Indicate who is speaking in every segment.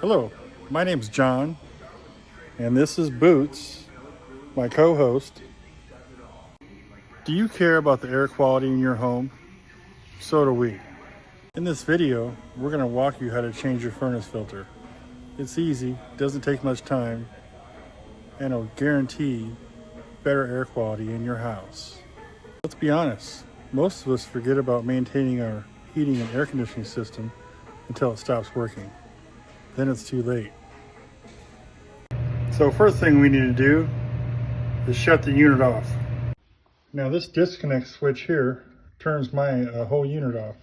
Speaker 1: Hello, my name's John, and this is Boots, my co-host. Do you care about the air quality in your home? So do we. In this video, we're going to walk you how to change your furnace filter. It's easy, doesn't take much time, and it'll guarantee better air quality in your house. Let's be honest, most of us forget about maintaining our heating and air conditioning system until it stops working. Then it's too late. So first thing we need to do is shut the unit off. Now this disconnect switch here turns my whole unit off.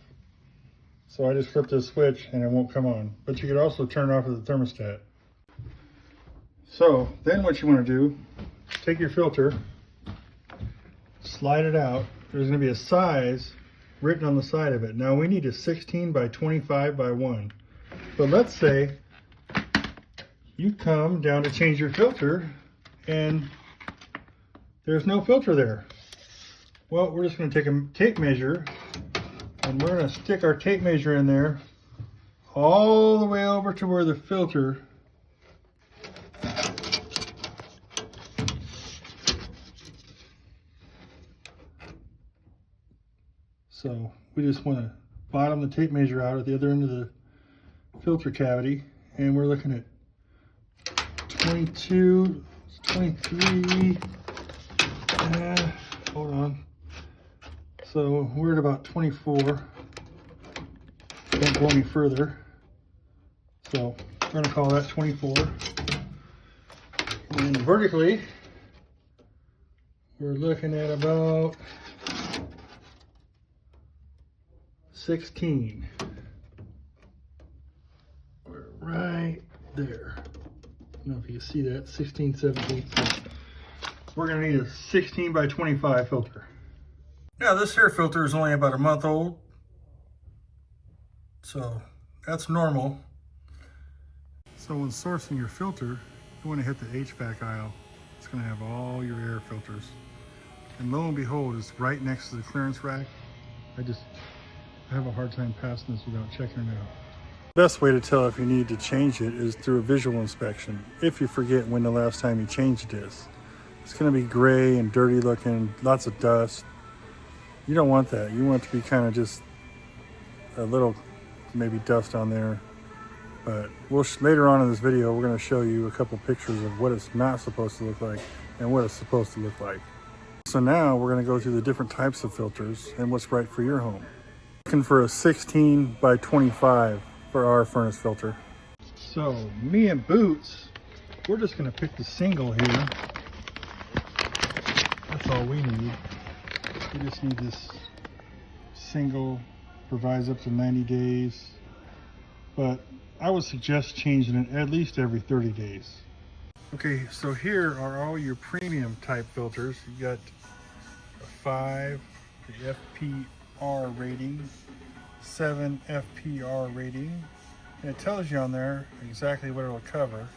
Speaker 1: So I just flip this switch and it won't come on. But you could also turn it off with the thermostat. So then what you want to do, take your filter, slide it out. There's going to be a size written on the side of it. Now we need a 16 by 25 by 1. But let's say you come down to change your filter and there's no filter there. Well, we're just going to take a tape measure and we're going to stick our tape measure in there all the way over to where the filter so we just want to bottom the tape measure out at the other end of the filter cavity, and we're looking at 22, 23, hold on. So we're at about 24. Don't go any further. So we're going to call that 24. And vertically, we're looking at about 16. We're right there. I don't know if you can see that, 16, 17. So we're going to need a 16 by 25 filter. Now this here filter is only about a month old, so that's normal. So when sourcing your filter, you want to hit the HVAC aisle. It's going to have all your air filters. And lo and behold, it's right next to the clearance rack. I have a hard time passing this without checking it out. The best way to tell if you need to change it is through a visual inspection, if you forget when the last time you changed it is. It's going to be gray and dirty looking, lots of dust. You don't want that. You want it to be kind of just a little, maybe dust on there. But later on in this video, we're going to show you a couple pictures of what it's not supposed to look like and what it's supposed to look like. So now we're going to go through the different types of filters and what's right for your home. Looking for a 16 by 25 for our furnace filter. So me and Boots, we're just going to pick the single here. That's all we need. We just need this single, provides up to 90 days, but I would suggest changing it at least every 30 days. Okay, so here are all your premium type filters. You got a 5, the FPR rating, 7 FPR rating, and it tells you on there exactly what it'll cover.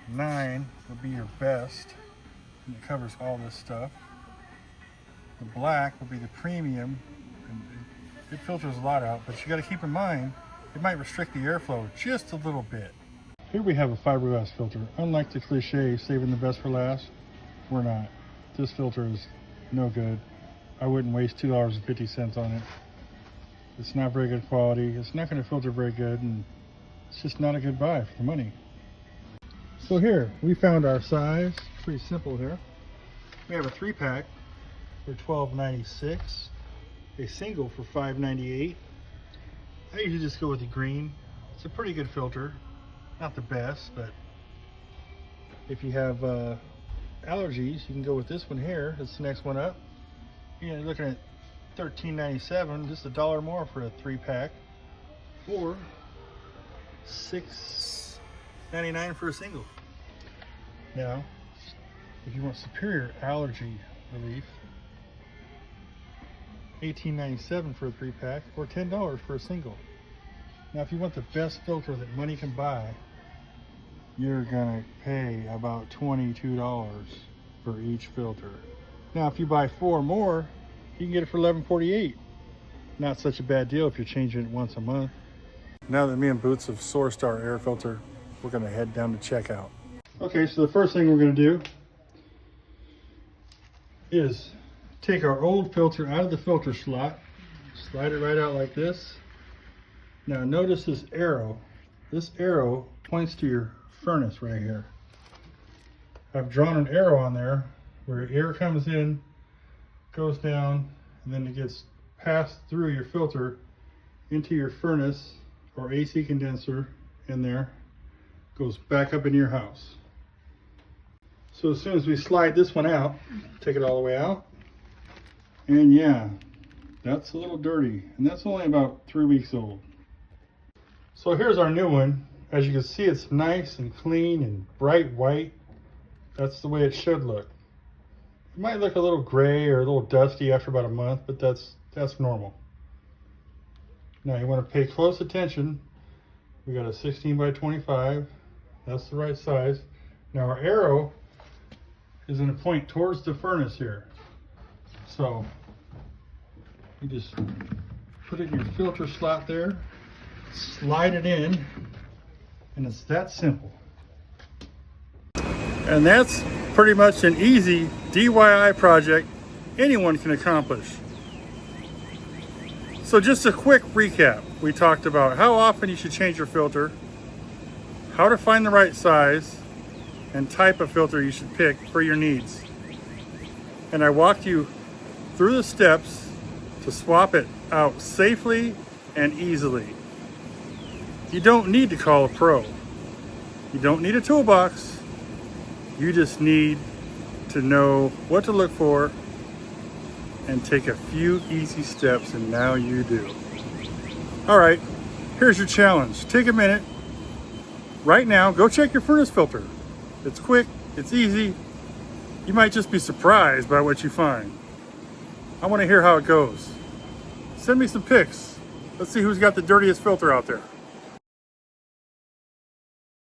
Speaker 1: 9 would be your best, and it covers all this stuff. The black will be the premium, and it filters a lot out, but you got to keep in mind, it might restrict the airflow just a little bit. Here we have a fiberglass filter. Unlike the cliche, saving the best for last, we're not. This filter is no good. I wouldn't waste $2.50 on it. It's not very good quality. It's not going to filter very good, and it's just not a good buy for the money. So here, we found our size. Pretty simple here. We have a 3-pack for $12.96, a single for $5.98. I usually just go with the green. It's a pretty good filter. Not the best, but if you have allergies, you can go with this one here. It's the next one up. You're looking at $13.97, just $1 more for a 3-pack, or $6.99 for a single. Now, if you want superior allergy relief, $18.97 for a 3-pack, or $10 for a single. Now, if you want the best filter that money can buy, you're gonna pay about $22 for each filter. Now, if you buy 4 more, you can get it for $11.48. Not such a bad deal if you're changing it once a month. Now that me and Boots have sourced our air filter, we're gonna head down to check out. Okay, so the first thing we're gonna do is take our old filter out of the filter slot, slide it right out like this. Now notice this arrow. This arrow points to your furnace right here. I've drawn an arrow on there where air comes in, goes down, and then it gets passed through your filter into your furnace or AC condenser in there, goes back up in your house. So as soon as we slide this one out, take it all the way out, and yeah, that's a little dirty, and that's only about 3 weeks old. So here's our new one. As you can see, it's nice and clean and bright white. That's the way it should look. It might look a little gray or a little dusty after about a month, but that's normal. Now you want to pay close attention. We got a 16 by 25. That's the right size. Now our arrow is going to point towards the furnace here. So you just put it in your filter slot there, slide it in, and it's that simple. And that's pretty much an easy DIY project anyone can accomplish. So just a quick recap. We talked about how often you should change your filter, how to find the right size, and type of filter you should pick for your needs. And I walked you through the steps to swap it out safely and easily. You don't need to call a pro. You don't need a toolbox. You just need to know what to look for and take a few easy steps, and now you do. All right, here's your challenge. Take a minute right now, go check your furnace filter. It's quick, it's easy. You might just be surprised by what you find. I want to hear how it goes. Send me some pics. Let's see who's got the dirtiest filter out there.